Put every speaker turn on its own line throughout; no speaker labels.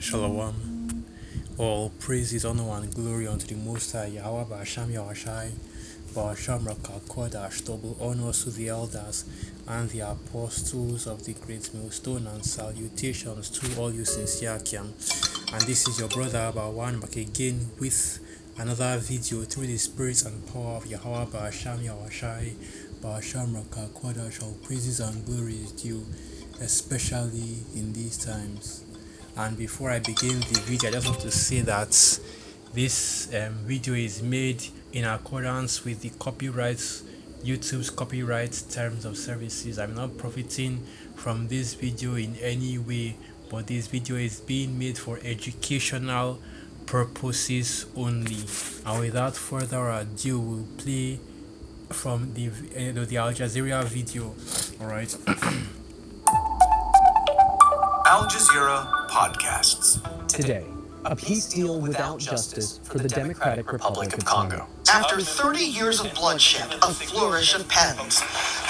Shalom. All praises, honor, and glory unto the Most High Yahweh Ba'asham Yahushai, Ba'asham Rakakodash, double honors to the elders and the apostles of the great millstone, and salutations to all you sincere Kiam. And this is your brother Abawan back again with another video through the spirit and power of Yahweh Ba'asham Yahushai, Ba'asham Rakakodash. All praises and glory is due, especially in these times. And before I begin the video, I just want to say that this video is made in accordance with the YouTube's copyright terms of services. I'm not profiting from this video in any way, but this video is being made for educational purposes only. And without further ado, we'll play from the Al Jazeera video. All right.
Al Jazeera Podcasts.
Today, a peace deal without justice for the Democratic Republic of Congo.
After 30 years of bloodshed, a flourish of pens,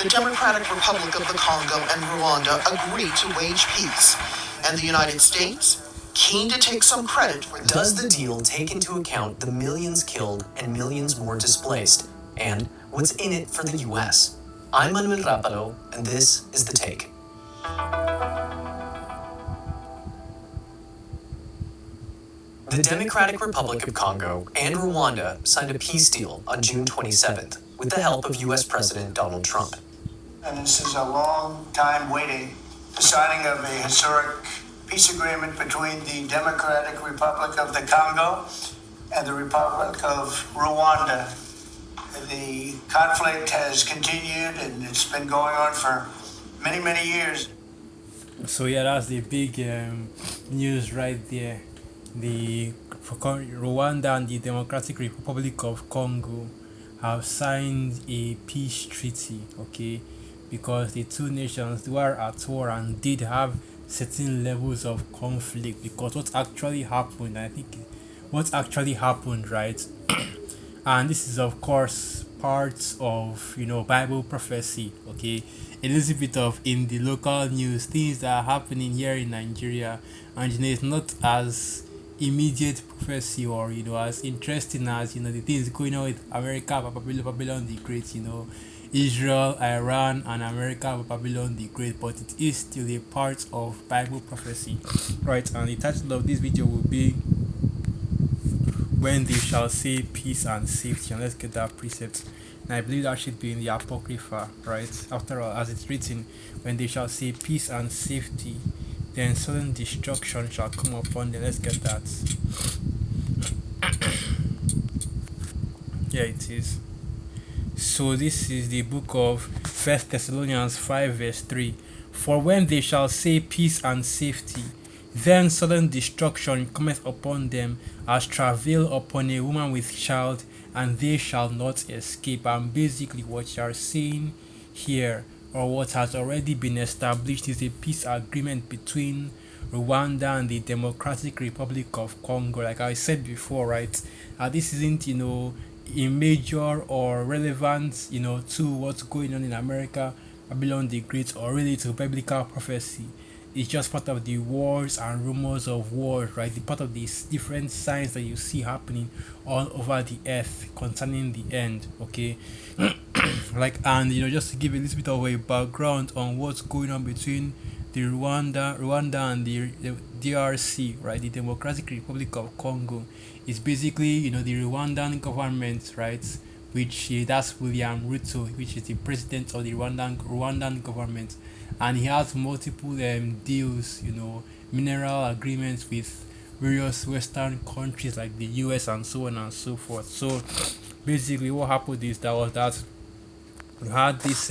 the Democratic Republic of the Congo and Rwanda agreed to wage peace. And the United States, keen to take some credit for this.
Does the deal take into account the millions killed and millions more displaced? And what's in it for the U.S.? I'm Manuel Rapalo, and this is The Take. The Democratic Republic of Congo and Rwanda signed a peace deal on June 27th with the help of U.S. President Donald Trump.
And this is a long time waiting, the signing of a historic peace agreement between the Democratic Republic of the Congo and the Republic of Rwanda. The conflict has continued and it's been going on for many, many years.
So yeah, that's the big news right there. The Rwanda and the Democratic Republic of Congo have signed a peace treaty, okay, because the two nations were at war and did have certain levels of conflict. Because what actually happened, right? And this is of course part of Bible prophecy, okay, a little bit of in the local news, things that are happening here in Nigeria, and it's not as immediate prophecy or as interesting as the things going on with America, Babylon the Great, Israel, Iran, and America, Babylon the Great, but it is still a part of Bible prophecy, right? And the title of this video will be "When They Shall Say Peace and Safety." And let's get that precept. And I believe that should be in the Apocrypha, right? After all, as it's written, when they shall say peace and safety, then sudden destruction shall come upon them. Let's get that. Yeah, it is. So this is the book of 1 Thessalonians 5 verse 3. For when they shall say peace and safety, then sudden destruction cometh upon them as travail upon a woman with child, and they shall not escape. And basically what you are saying here, or what has already been established, is a peace agreement between Rwanda and the Democratic Republic of Congo. Like I said before, right? This isn't a major or relevant to what's going on in America, Babylon the Great, or really to biblical prophecy. It's just part of the wars and rumors of wars, right? The part of these different signs that you see happening all over the earth concerning the end, okay? And just to give a little bit of a background on what's going on between the Rwanda and the DRC, right? The Democratic Republic of Congo is basically the Rwandan government, right? Which that's William Ruto, which is the president of the Rwandan government, and he has multiple deals, mineral agreements with various Western countries like the US and so on and so forth. So basically what happened is that we had this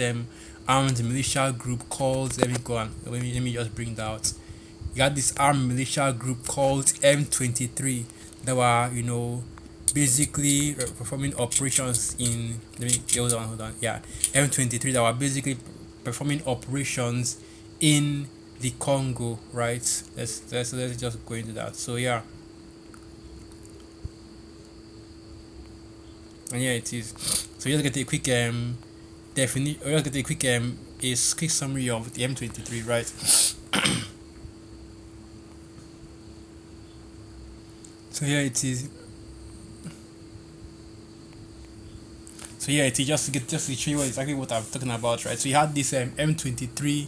armed militia group called, let me just bring that out. You had this armed militia group called M23 that were basically performing operations in hold on, yeah, M23 that were basically performing operations in the Congo, right? Let's just go into that. So yeah, and yeah, it is. So just get a quick definition, or just get a quick quick summary of the M23, right? So here it is. So yeah, it is just to show you exactly what I'm talking about, right? So you had this M23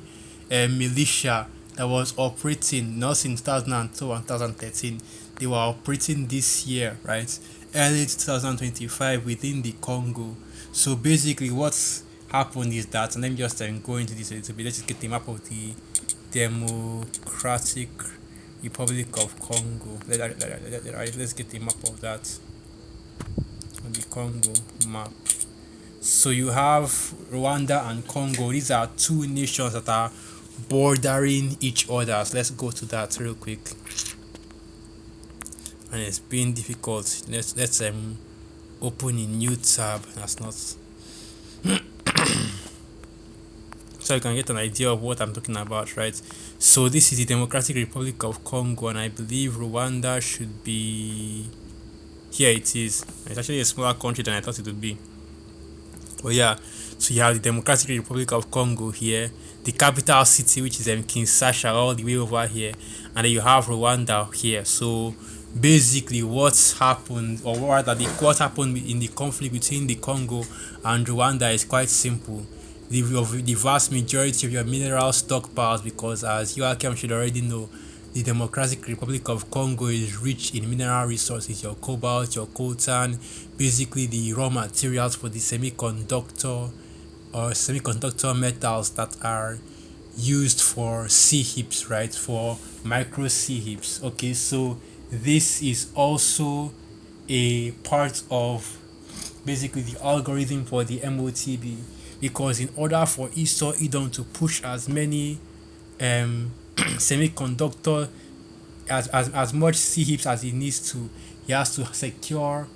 militia that was operating not since 2002 and 2013. They were operating this year, right? Early 2025 within the Congo. So basically, what's happened is that, and let me just go into this a little bit. Let's just get the map of the Democratic Republic of Congo. Let's get the map of that on the Congo map. So you have Rwanda and Congo. These are two nations that are bordering each other. So let's go to that real quick. And it's been difficult. Let's open a new tab. That's not so you can get an idea of what I'm talking about, right? So this is the Democratic Republic of Congo, and I believe Rwanda should be here. It is. It's actually a smaller country than I thought it would be. But yeah, so you have the Democratic Republic of Congo here, the capital city, which is Kinshasa, all the way over here, and then you have Rwanda here. So basically, what's happened, or what happened in the conflict between the Congo and Rwanda is quite simple. The vast majority of your mineral stockpiles, because as Joachim should already know, the Democratic Republic of Congo is rich in mineral resources, your cobalt, your coltan, basically the raw materials for the semiconductor metals that are used for sea heaps, right? For micro sea heaps. Okay, so this is also a part of basically the algorithm for the MOTB, because in order for Esau Edom to push as many semiconductor as much sea heaps as he needs to, he has to secure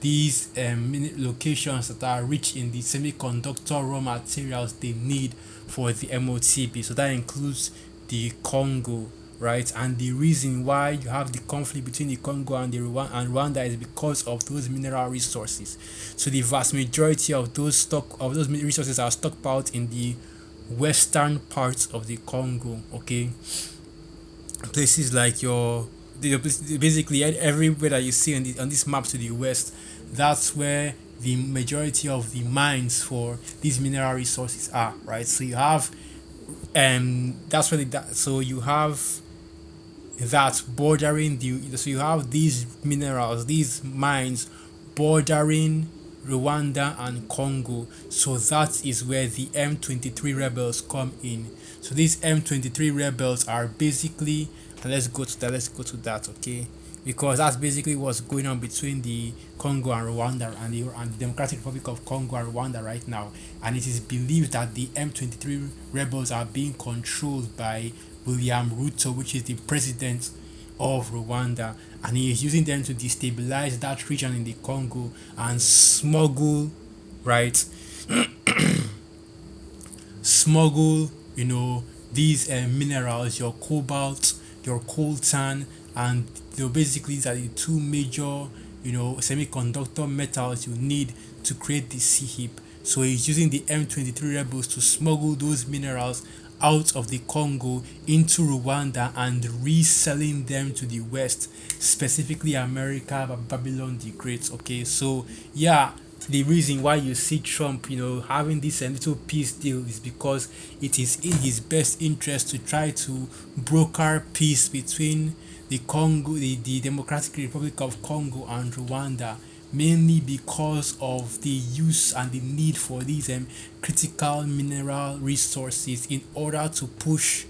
these locations that are rich in the semiconductor raw materials they need for the MOTB. So that includes the Congo, right? And the reason why you have the conflict between the Congo and Rwanda is because of those mineral resources. So the vast majority of those resources are stockpiled in the western parts of the Congo. Okay, places like basically everywhere that you see on this map to the west, that's where the majority of the mines for these mineral resources are, right? So you have that's where so you have that bordering so you have these minerals, these mines bordering Rwanda and Congo. So that is where the M23 rebels come in. So these M23 rebels are basically, and let's go to that, okay? Because that's basically what's going on between the Congo and Rwanda, and the Democratic Republic of Congo and Rwanda right now. And it is believed that the M23 rebels are being controlled by William Ruto, which is the president of Rwanda, and he is using them to destabilize that region in the Congo and smuggle these minerals, your cobalt, your coltan, and basically these are the two major semiconductor metals you need to create the sea heap. So he's using the M23 rebels to smuggle those minerals out of the Congo into Rwanda and reselling them to the West, specifically America, Babylon the Great. Okay, so yeah, the reason why you see Trump, having this little peace deal is because it is in his best interest to try to broker peace between the Congo, the Democratic Republic of Congo and Rwanda, mainly because of the use and the need for these critical mineral resources in order to push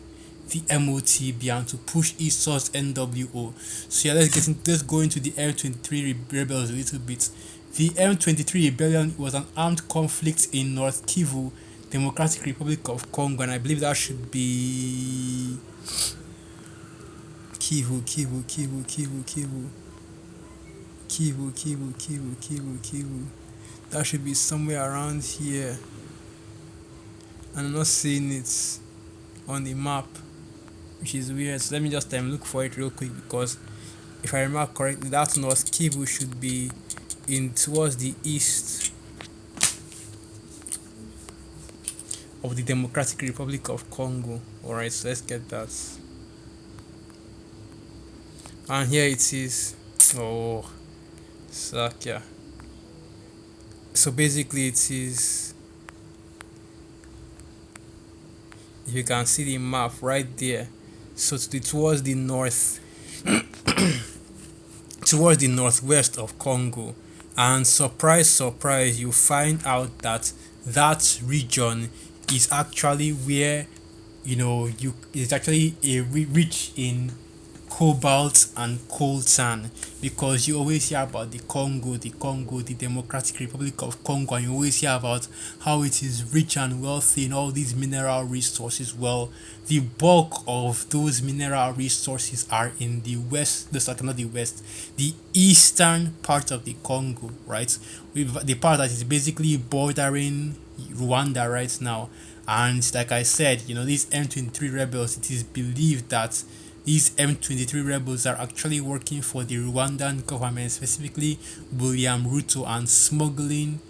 the MOTB and to push Esau's NWO. So yeah, let's go into the M23 rebels a little bit. The M23 rebellion was an armed conflict in North Kivu, Democratic Republic of Congo, and I believe that should be Kivu. That should be somewhere around here. And I'm not seeing it on the map, which is weird. So let me just look for it real quick, because if I remember correctly, that North Kivu should be towards the east of the Democratic Republic of Congo. Alright, so let's get that. And here it is. Oh, Slovakia. So basically, it is. If you can see the map right there, so towards the north, towards the northwest of Congo, and surprise, surprise, you find out that that region is actually where you it's actually a rich in cobalt and coltan, because you always hear about the Congo, the Democratic Republic of Congo, and you always hear about how it is rich and wealthy in all these mineral resources. Well, the bulk of those mineral resources are in the west, not the west, the eastern part of the Congo, right? With the part that is basically bordering Rwanda right now. And like I said, these M23 rebels, it is believed that these M23 rebels are actually working for the Rwandan government, specifically William Ruto, and smuggling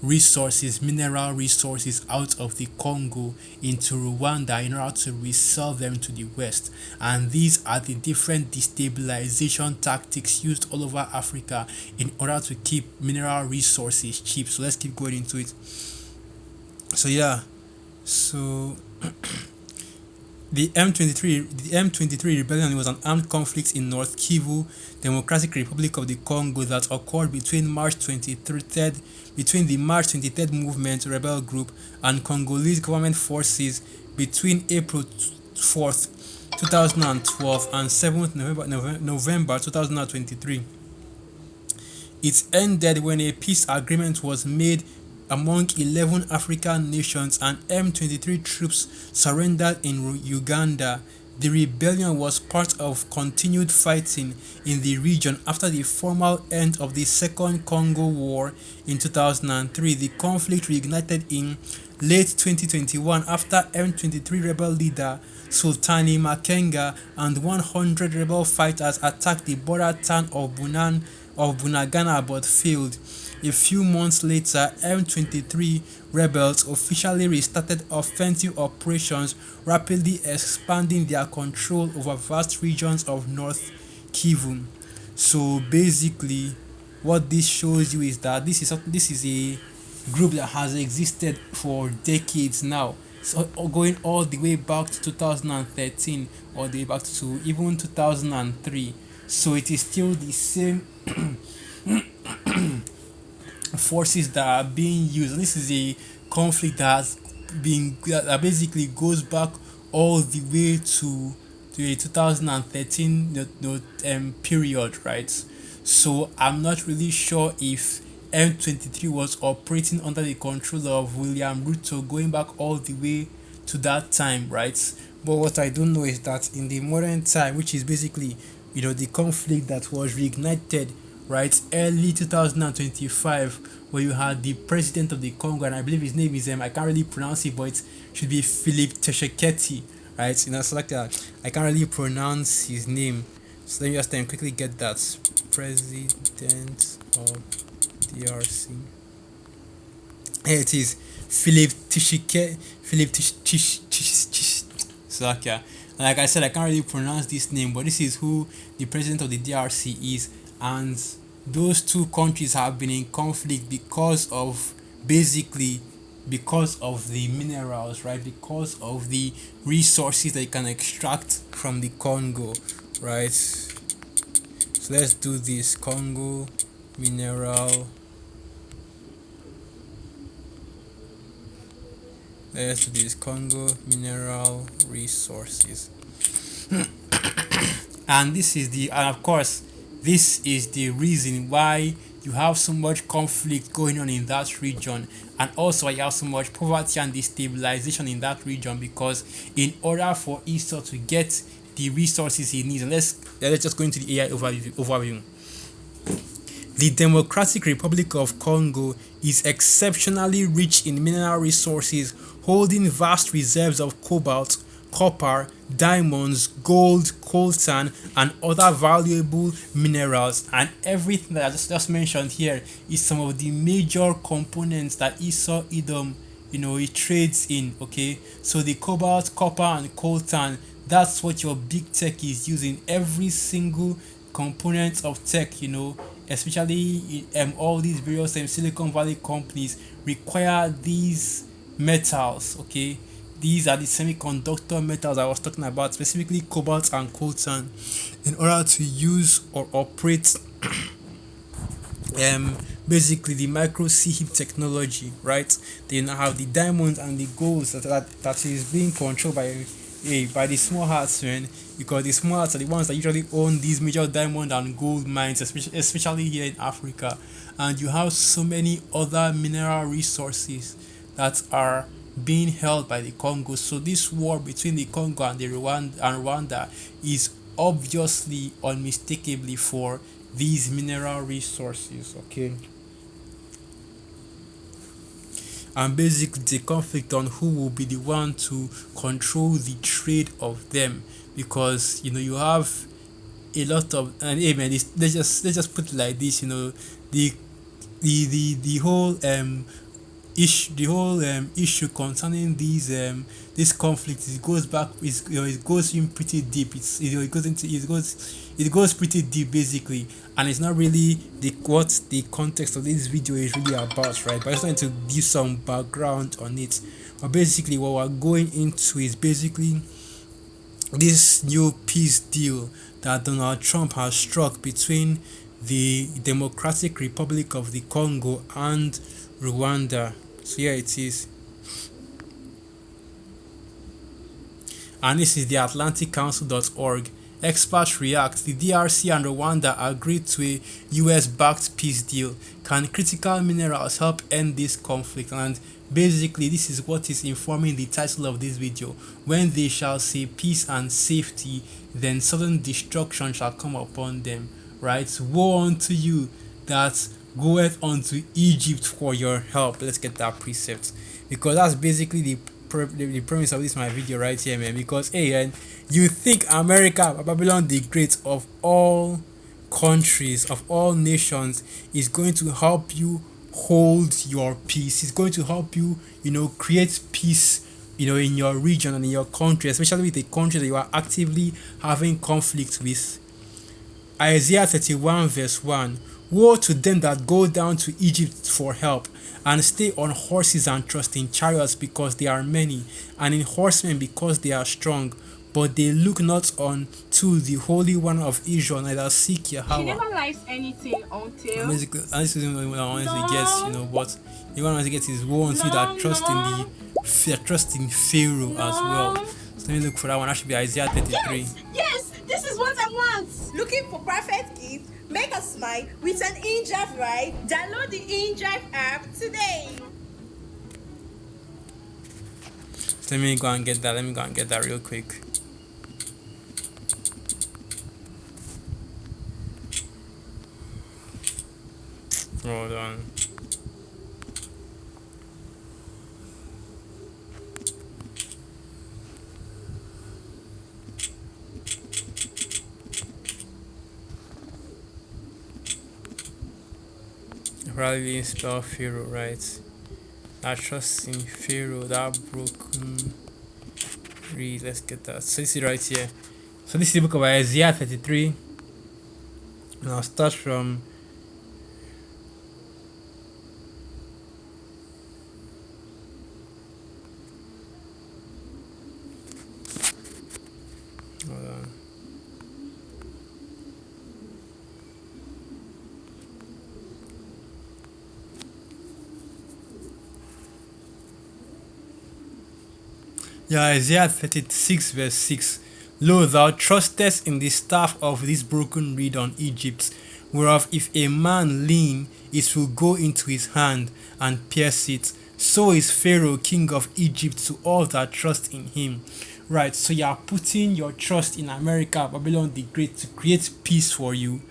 resources, mineral resources out of the Congo into Rwanda in order to resell them to the West. And these are the different destabilization tactics used all over Africa in order to keep mineral resources cheap. So let's keep going into it. So yeah, so the M23 rebellion was an armed conflict in North Kivu, Democratic Republic of the Congo, that occurred between the March 23rd movement rebel group and Congolese government forces between April 4th, 2012 and 7th November 2023. It ended when a peace agreement was made among 11 African nations and M23 troops surrendered in Uganda. The rebellion was part of continued fighting in the region after the formal end of the Second Congo War in 2003. The conflict reignited in late 2021 after M23 rebel leader Sultani Makenga and 100 rebel fighters attacked the border town of Bunagana but failed. A few months later, M23 rebels officially restarted offensive operations, rapidly expanding their control over vast regions of North Kivu. So basically, what this shows you is that this is a group that has existed for decades now. So going all the way back to 2013, all the way back to even 2003. So it is still the same forces that are being used. This is a conflict that basically goes back all the way to a 2013 period, right? So I'm not really sure if M23 was operating under the control of William Ruto going back all the way to that time, right? But what I don't know is that in the modern time, which is basically the conflict that was reignited right early 2025, where you had the president of the Congo, and I believe his name is I can't really pronounce it, but it should be Philip Tshisekedi, right? So like that, I can't really pronounce his name, so let me just quickly get that. President of DRC, here it is, Philip Tshisekedi. Slovakia. Like I said, I can't really pronounce this name, but this is who the president of the DRC is. And those two countries have been in conflict because of the minerals, right? Because of the resources that you can extract from the Congo, right? So let's do this. Congo mineral. Let's do this. Congo mineral resources. And of course, this is the reason why you have so much conflict going on in that region, and also you have so much poverty and destabilization in that region, because in order for Esau to get the resources he needs, let's just go into the AI overview. The Democratic Republic of Congo is exceptionally rich in mineral resources, holding vast reserves of cobalt, copper, diamonds, gold, coltan, and other valuable minerals. And everything that I just mentioned here is some of the major components that Esau Edom, it trades in. Okay, so the cobalt, copper, and coltan, that's what your big tech is using. Every single components of tech, especially all these various Silicon Valley companies require these metals. Okay, these are the semiconductor metals I was talking about, specifically cobalt and coltan, in order to use or operate basically the micro C heap technology, right? They now have the diamonds and the golds that is being controlled by the small hearts, man, because the small hearts are the ones that usually own these major diamond and gold mines, especially here in Africa. And you have so many other mineral resources that are being held by the Congo. So this war between the Congo and the Rwanda is obviously unmistakably for these mineral resources. Okay, and basically the conflict on who will be the one to control the trade of them, because you have a lot of, and hey man, let's just put it like this. The whole issue concerning this conflict, it goes back, it goes in pretty deep. It goes pretty deep basically, and it's not really what the context of this video is really about, right? But I just wanted to give some background on it. But basically what we're going into is basically this new peace deal that Donald Trump has struck between the Democratic Republic of the Congo and Rwanda. So here it is. And this is the AtlanticCouncil.org. Experts react. The DRC and Rwanda agreed to a US-backed peace deal. Can critical minerals help end this conflict? And basically, this is what is informing the title of this video. When they shall say peace and safety, then sudden destruction shall come upon them. Right? Woe unto you that goeth unto Egypt for your help. Let's get that precept, because that's basically the premise of this my video right here, man. Because hey, and you think America, Babylon the Great, of all countries, of all nations, is going to help you hold your peace? It's going to help you, create peace, in your region and in your country, especially with the country that you are actively having conflict with. Isaiah 31 verse 1. Woe to them that go down to Egypt for help, and stay on horses and trust in chariots because they are many, and in horsemen because they are strong. But they look not unto the Holy One of Israel, neither seek Yahweh.
She never likes anything until.
Basically, and this is what I honestly guess, what you want to get is woe unto you that trust in Pharaoh as well. So let me look for that one. That should be Isaiah 33.
Yes, this is what I want. Looking for perfect gift. Make a smile with an InDrive, right? Download the InDrive app today.
So let me go and get that real quick. Hold on. Probably didn't spell Pharaoh right. That trust in Pharaoh, that broken read. Let's get that. So this is right here. So this is the book of Isaiah 33. And I'll start from hold on. Yeah, Isaiah 36 verse 6. Lo, thou trustest in the staff of this broken reed on Egypt, whereof if a man lean, it will go into his hand and pierce it. So is Pharaoh, king of Egypt, to all that trust in him. Right, so you are putting your trust in America, Babylon the Great, to create peace for you.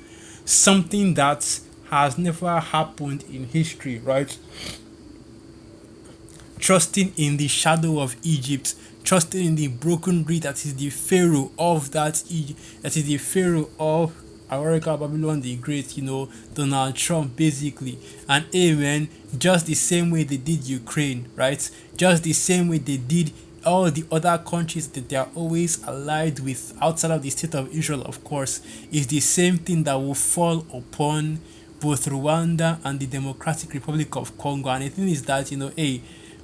Something that has never happened in history, right? Trusting in the shadow of Egypt, trusting in the broken reed that is the Pharaoh of that is the Pharaoh of America, Babylon the Great, Donald Trump basically. And amen, just the same way they did Ukraine, right? Just the same way they did all the other countries that they are always allied with outside of the state of Israel, of course, is the same thing that will fall upon both Rwanda and the Democratic Republic of Congo. And the thing is that,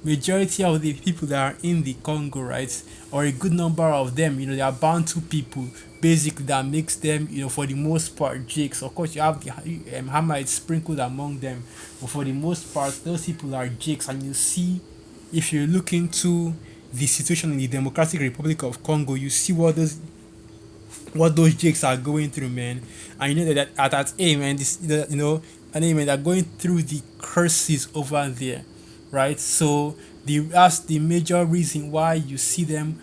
majority of the people that are in the Congo, right, or a good number of them, they are Bantu people, basically, that makes them, for the most part, Jakes. Of course, you have the Hamites sprinkled among them, but for the most part, those people are Jakes. And you see, if you look into the situation in the Democratic Republic of Congo, you see what those Jakes are going through, man. And you know that man, they're going through the curses over there, right? So that's the major reason why you see them,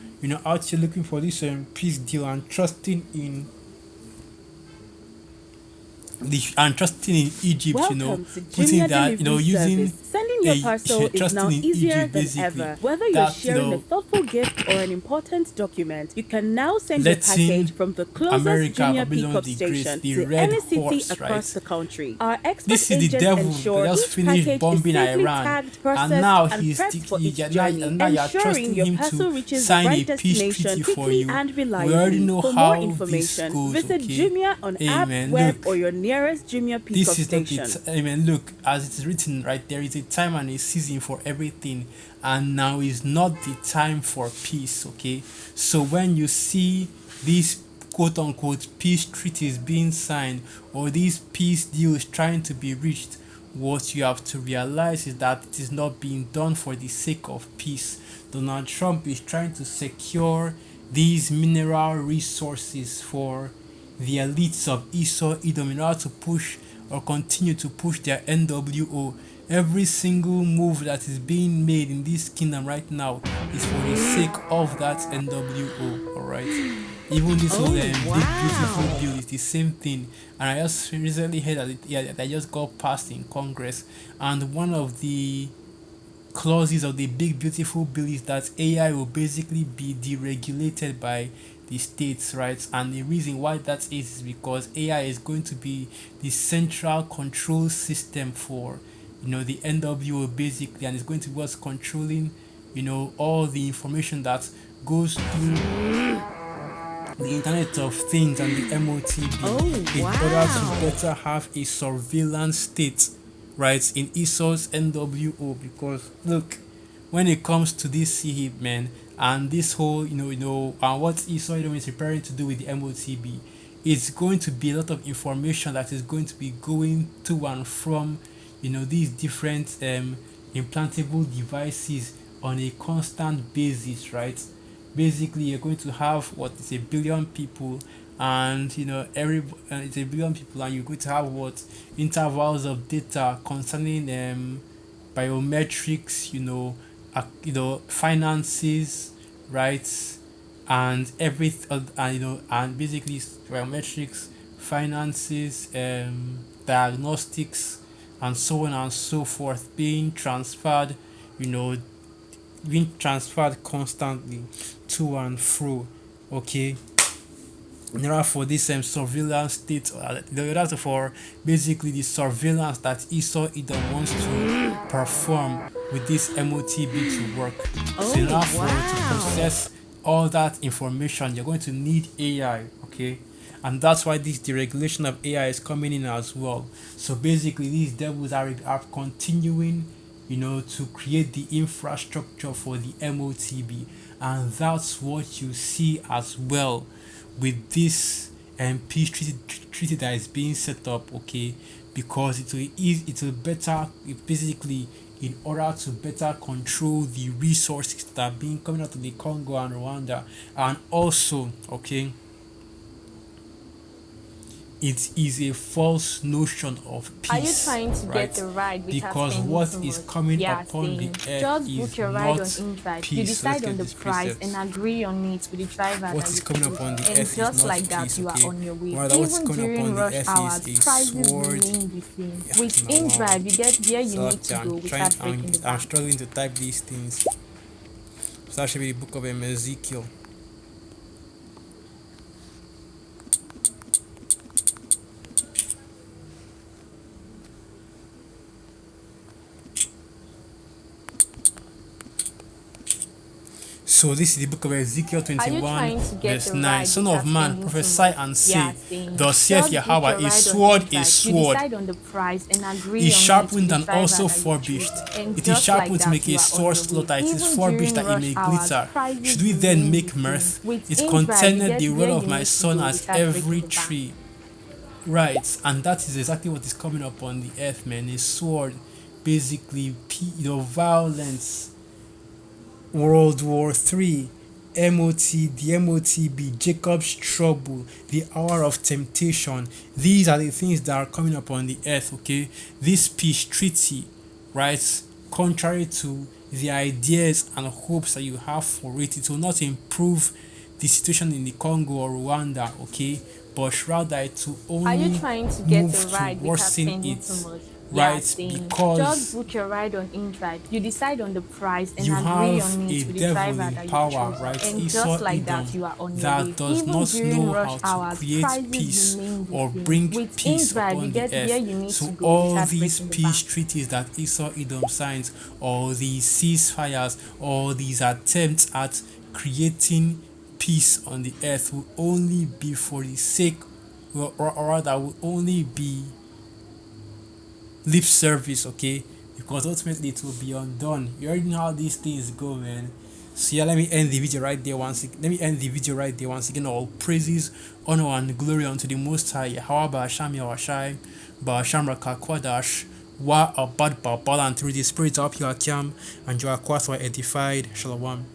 out here looking for this peace deal and trusting in Egypt,
Welcome to
putting
Jumia
that,
Delivery
using
Service. Sending your parcel is
trusting
now
in
easier
Egypt,
than
basically.
ever. Whether you're
That,
sharing a thoughtful gift or an important document, you can now send your
letting
package from the closest
America,
Jumia
Babylon
pickup
the Great,
station
the
to
red
any city
horse,
across
right?
the country. Our expert
This is the
agents
devil
ensure
that just
each
finished
package
bombing
is safely
Iran,
tagged, processed,
and now
and prepped for its journey,
now you're
ensuring
trusting
your
him
parcel
to
reaches the
sign
right
a peace
destination
treaty for
quickly
you.
and
We already
reliably.
know
For
how
more
this
information,
goes,
visit
okay?
Jumia on app,
Amen.
web,
Look,
or your nearest Jumia
this
pickup
is not
station.
it. Amen. Look, as it is written right there is a time and a season for everything, and now is not the time for peace. Okay, so when you see these quote unquote peace treaties being signed or these peace deals trying to be reached, what you have to realize is that it is not being done for the sake of peace. Donald Trump is trying to secure these mineral resources for the elites of Esau Edom in order to push or continue to push their NWO. Every single move that is being made in this kingdom right now is for the sake of that NWO. Alright. Even this whole big beautiful bill is the same thing. And I just recently heard that just got passed in Congress. And one of the clauses of the big beautiful bill is that AI will basically be deregulated by the states, right? And the reason why that is because AI is going to be the central control system for the NWO basically, and it's going to be what's controlling all the information that goes through the Internet of Things and the MOTB in order to better have a surveillance state, right, in Esau's NWO. Because look, when it comes to this CHIP, man, and this whole and what Esau is preparing to do with the MOTB, it's going to be a lot of information that is going to be going to and from these different implantable devices on a constant basis, right? Basically, you're going to have what is a billion people, and it's a billion people, and you're going to have what intervals of data concerning biometrics, finances, right, and everything, and basically biometrics, finances, diagnostics, and so on and so forth being transferred, constantly to and fro. Okay, in order for this surveillance state, in order for basically the surveillance that Esau Edom wants to perform with this MOTB to work. So in order for it to process all that information, you're going to need AI. Okay, and that's why this deregulation of AI is coming in as well. So basically, these devils are continuing, to create the infrastructure for the MOTB, and that's what you see as well with this peace treaty that is being set up. Okay, because it will better basically in order to better control the resources that are being coming out of the Congo and Rwanda, and also it is a false notion of peace.
Are you trying to
right?
get the ride without
Because
spending
what
so
is
much?
coming
Yeah,
upon the
saying,
earth
just
is
book your ride
not
on InDrive.
peace.
You
Let's
decide
get
on the
this
price
precepts.
and agree on it with the driver.
What
that
is
you
coming
choose.
upon the
And
earth is
just
not
like that,
peace,
you
okay?
are on your way.
Rather, what's
Even
coming
during
upon the
rush
earth
hours,
is a
prices
sword.
remain the same.
Yeah,
With
no,
InDrive, you get where you
so
need to go without breaking the
I'm
bank.
struggling to type these things. So that should be the book of Ezekiel. So this is the book of Ezekiel
Are you
21,
trying to get
verse
the
9.
ride
Son
without
of man,
spending too
prophesy
much?
and
They
say,
are saying,
thus saith
just book
Yahweh,
your
a
ride on
sword, a
inside. You
sword,
decide on the price and agree
is
on it
sharpened
with the
and
driver
also
that you
furbished.
choose. And
It is
just like
sharpened to
that,
make
you
a
are on
sword
your way.
slaughter. It is
Even
furbished
during
that it
rush
may
hours,
glitter.
prices
Should we then
remain
make
the
mirth?
same. With
It
InDrive, you
contained
get
the
where
rod
you
of my
need to
son
go
as
without breaking
every
the bank.
tree. Right, and that is exactly what is coming up on the earth, man. A sword, basically, violence. World War Three, the MOTB, Jacob's trouble, the hour of temptation. These are the things that are coming up on the earth, okay? This peace treaty, right? Contrary to the ideas and hopes that you have for it, it will not improve the situation in the Congo or Rwanda, okay? But rather it will
Are you
only
trying to get
move
a
to
ride without
worsen
spending
it,
too much?
right?
Saying,
Because
just book your ride on InDrive. You decide on the price and
you
agree
have
on
a
it with the
devil
driver
in
that you
power,
chose.
right?
And
Esau
just like
Edom
that, you are on your
that
way.
does
Even
not
during
know
rush
how to
hours,
create
prices
peace
remain the
or
same.
bring
With
peace
InDrive,
upon
you
the
get where you
earth.
need
So
to go
all
without
these
breaking the
peace
bank.
treaties that Esau Edom signs, or these ceasefires, or these attempts at creating peace on the earth will only be for the sake, or rather will only be lip service, okay? Because ultimately it will be undone. You already know how these things go, man. So yeah, let me end the video right there once again. All praises, honor and glory unto the Most High. Yahweh Ba'asham Yahweh Ba'asham Rakakwadash Wa Abad Babal, and through the Spirit of Yakim and your were edified. Shalom.